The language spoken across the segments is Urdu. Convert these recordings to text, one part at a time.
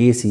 AC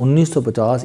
1950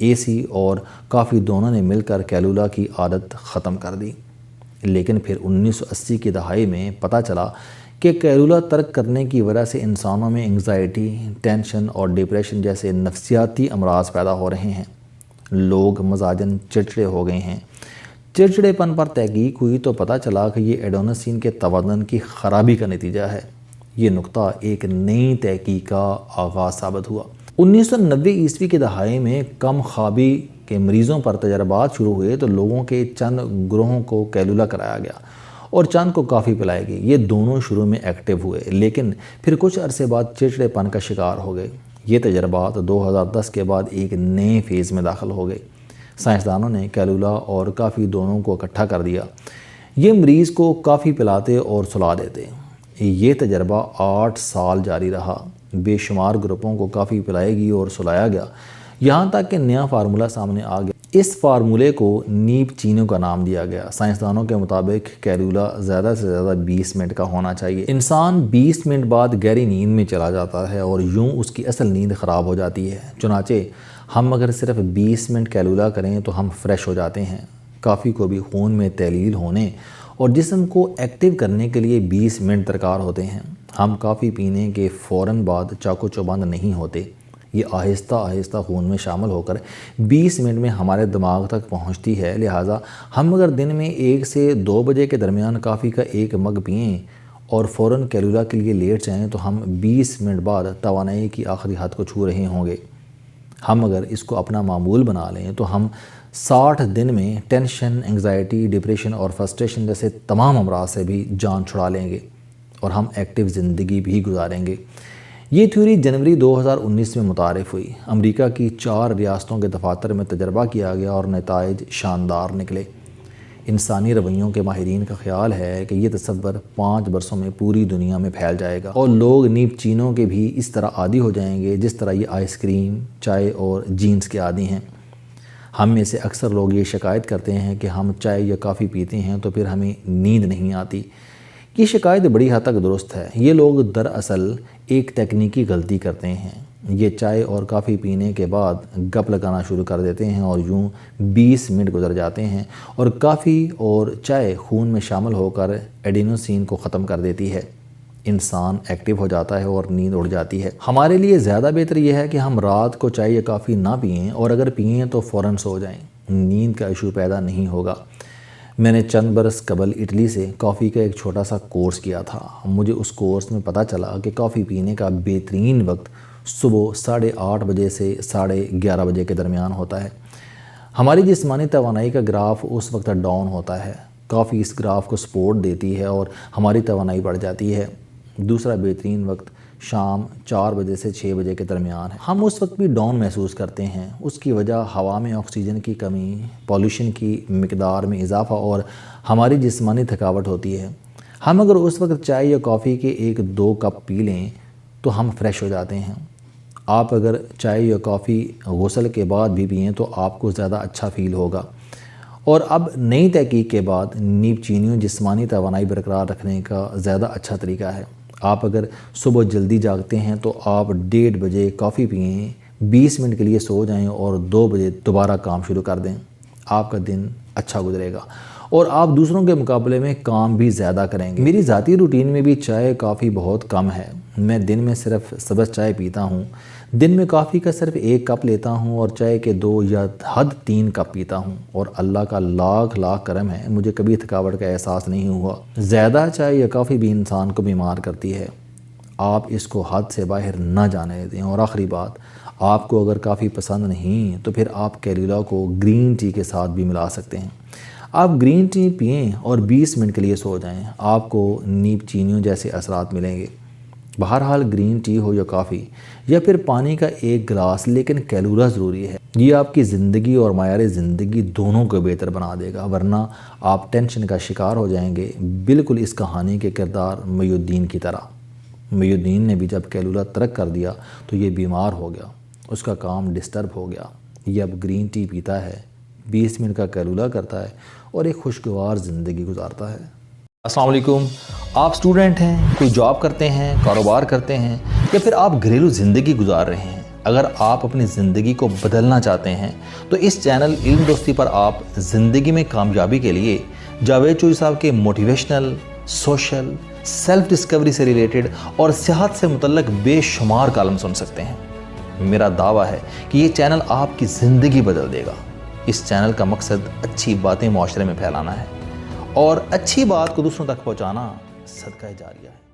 AC اور کافی دونوں نے مل کر کیلولا کی عادت ختم کر دی، لیکن پھر 1980 کی دہائی میں پتہ چلا کہ کیلولا ترک کرنے کی وجہ سے انسانوں میں انگزائٹی، ٹینشن اور ڈپریشن جیسے نفسیاتی امراض پیدا ہو رہے ہیں۔ لوگ مزاجاً چڑچڑے ہو گئے ہیں۔ چڑچڑے پن پر تحقیق ہوئی تو پتہ چلا کہ یہ ایڈونوسین کے توازن کی خرابی کا نتیجہ ہے۔ یہ نقطہ ایک نئی تحقیق کا آغاز ثابت ہوا۔ 1990 کی دہائی میں کم خوابی کے مریضوں پر تجربات شروع ہوئے تو لوگوں کے چند گروہوں کو کیلولا کرایا گیا اور چند کو کافی پلائی گئی۔ یہ دونوں شروع میں ایکٹیو ہوئے، لیکن پھر کچھ عرصے بعد چڑچڑے پن کا شکار ہو گئے۔ یہ تجربات 2010 کے بعد ایک نئے فیز میں داخل ہو گئے۔ سائنسدانوں نے کیلولا اور کافی دونوں کو اکٹھا کر دیا۔ یہ مریض کو کافی پلاتے اور سلا دیتے۔ یہ تجربہ 8 سال جاری رہا۔ بے شمار گروپوں کو کافی پلائی گئی اور سلایا گیا، یہاں تک کہ نیا فارمولہ سامنے آ گیا۔ اس فارمولے کو نیب چینو کا نام دیا گیا۔ سائنسدانوں کے مطابق کیلولا زیادہ سے زیادہ 20 منٹ کا ہونا چاہیے۔ انسان 20 منٹ بعد گہری نیند میں چلا جاتا ہے اور یوں اس کی اصل نیند خراب ہو جاتی ہے۔ چنانچہ ہم اگر صرف 20 منٹ کیلولا کریں تو ہم فریش ہو جاتے ہیں۔ کافی کو بھی خون میں تحلیل ہونے اور جسم کو ایکٹیو کرنے کے لیے 20 منٹ درکار ہوتے ہیں۔ ہم کافی پینے کے فوراً بعد چاقو چوبند نہیں ہوتے۔ یہ آہستہ آہستہ خون میں شامل ہو کر 20 منٹ میں ہمارے دماغ تک پہنچتی ہے۔ لہٰذا ہم اگر دن میں 1 سے 2 بجے کے درمیان کافی کا 1 مگ پئیں اور فوراً کیلولا کے لیے لیٹ جائیں تو ہم 20 منٹ بعد توانائی کی آخری حد کو چھو رہے ہوں گے۔ ہم اگر اس کو اپنا معمول بنا لیں تو ہم 60 دن میں ٹینشن، انگزائٹی، ڈپریشن اور فرسٹریشن جیسے تمام امراض سے بھی جان چھڑا لیں گے اور ہم ایکٹیو زندگی بھی گزاریں گے۔ یہ تھیوری جنوری 2019 میں متعارف ہوئی۔ امریکہ کی 4 ریاستوں کے دفاتر میں تجربہ کیا گیا اور نتائج شاندار نکلے۔ انسانی رویوں کے ماہرین کا خیال ہے کہ یہ تصور 5 برسوں میں پوری دنیا میں پھیل جائے گا اور لوگ نیب چینوں کے بھی اس طرح عادی ہو جائیں گے جس طرح یہ آئس کریم، چائے اور جینز کے عادی ہیں۔ ہم میں سے اکثر لوگ یہ شکایت کرتے ہیں کہ ہم چائے یا کافی پیتے ہیں تو پھر ہمیں نیند نہیں آتی۔ یہ شکایت بڑی حد تک درست ہے۔ یہ لوگ دراصل ایک تکنیکی غلطی کرتے ہیں۔ یہ چائے اور کافی پینے کے بعد گپ لگانا شروع کر دیتے ہیں اور یوں 20 منٹ گزر جاتے ہیں اور کافی اور چائے خون میں شامل ہو کر ایڈینوسین کو ختم کر دیتی ہے۔ انسان ایکٹیو ہو جاتا ہے اور نیند اڑ جاتی ہے۔ ہمارے لیے زیادہ بہتر یہ ہے کہ ہم رات کو چائے یا کافی نہ پئیں اور اگر پئیں تو فوراً سو جائیں۔ نیند کا ایشو پیدا نہیں ہوگا۔ میں نے چند برس قبل اٹلی سے کافی کا ایک چھوٹا سا کورس کیا تھا۔ مجھے اس کورس میں پتہ چلا کہ کافی پینے کا بہترین وقت صبح 8:30 بجے سے 11:30 بجے کے درمیان ہوتا ہے۔ ہماری جسمانی توانائی کا گراف اس وقت ڈاؤن ہوتا ہے۔ کافی اس گراف کو سپورٹ دیتی ہے اور ہماری توانائی بڑھ جاتی ہے۔ دوسرا بہترین وقت شام 4 بجے سے 6 بجے کے درمیان ہے۔ ہم اس وقت بھی ڈاؤن محسوس کرتے ہیں۔ اس کی وجہ ہوا میں آکسیجن کی کمی، پالوشن کی مقدار میں اضافہ اور ہماری جسمانی تھکاوٹ ہوتی ہے۔ ہم اگر اس وقت چائے یا کافی کے 1-2 کپ پی لیں تو ہم فریش ہو جاتے ہیں۔ آپ اگر چائے یا کافی غسل کے بعد بھی پئیں تو آپ کو زیادہ اچھا فیل ہوگا۔ اور اب نئی تحقیق کے بعد نیب چینیوں جسمانی توانائی برقرار رکھنے کا زیادہ اچھا طریقہ ہے۔ آپ اگر صبح جلدی جاگتے ہیں تو آپ 1:30 بجے کافی پئیں، 20 منٹ کے لیے سو جائیں اور 2 بجے دوبارہ کام شروع کر دیں۔ آپ کا دن اچھا گزرے گا اور آپ دوسروں کے مقابلے میں کام بھی زیادہ کریں گے۔ میری ذاتی روٹین میں بھی چائے کافی بہت کم ہے۔ میں دن میں صرف سبز چائے پیتا ہوں۔ دن میں کافی کا صرف 1 کپ لیتا ہوں اور چائے کے 2 یا حد 3 کپ پیتا ہوں اور اللہ کا لاکھ کرم ہے مجھے کبھی تھکاوٹ کا احساس نہیں ہوا۔ زیادہ چائے یا کافی بھی انسان کو بیمار کرتی ہے۔ آپ اس کو حد سے باہر نہ جانے دیں۔ اور آخری بات، آپ کو اگر کافی پسند نہیں تو پھر آپ کیلولا کو گرین ٹی کے ساتھ بھی ملا سکتے ہیں۔ آپ گرین ٹی پئیں اور 20 منٹ کے لیے سو جائیں، آپ کو نیب چینیوں جیسے اثرات ملیں گے۔ بہرحال گرین ٹی ہو یا کافی یا پھر پانی کا 1 گلاس، لیکن کیلولا ضروری ہے۔ یہ آپ کی زندگی اور معیار زندگی دونوں کو بہتر بنا دے گا، ورنہ آپ ٹینشن کا شکار ہو جائیں گے، بالکل اس کہانی کے کردار محی الدین کی طرح۔ محی الدین نے بھی جب کیلولا ترک کر دیا تو یہ بیمار ہو گیا، اس کا کام ڈسٹرب ہو گیا۔ یہ اب گرین ٹی پیتا ہے، 20 منٹ کا کیلولا کرتا ہے اور ایک خوشگوار زندگی گزارتا ہے۔ السلام علیکم۔ آپ سٹوڈنٹ ہیں، کوئی جاب کرتے ہیں، کاروبار کرتے ہیں یا پھر آپ گھریلو زندگی گزار رہے ہیں، اگر آپ اپنی زندگی کو بدلنا چاہتے ہیں تو اس چینل علم دوستی پر آپ زندگی میں کامیابی کے لیے جاوید چوئی صاحب کے موٹیویشنل، سوشل، سیلف ڈسکوری سے ریلیٹڈ اور صحت سے متعلق بے شمار کالم سن سکتے ہیں۔ میرا دعویٰ ہے کہ یہ چینل آپ کی زندگی بدل دے گا۔ اس چینل کا مقصد اچھی باتیں معاشرے میں پھیلانا ہے اور اچھی بات کو دوسروں تک پہنچانا صدقہ جاریہ ہے۔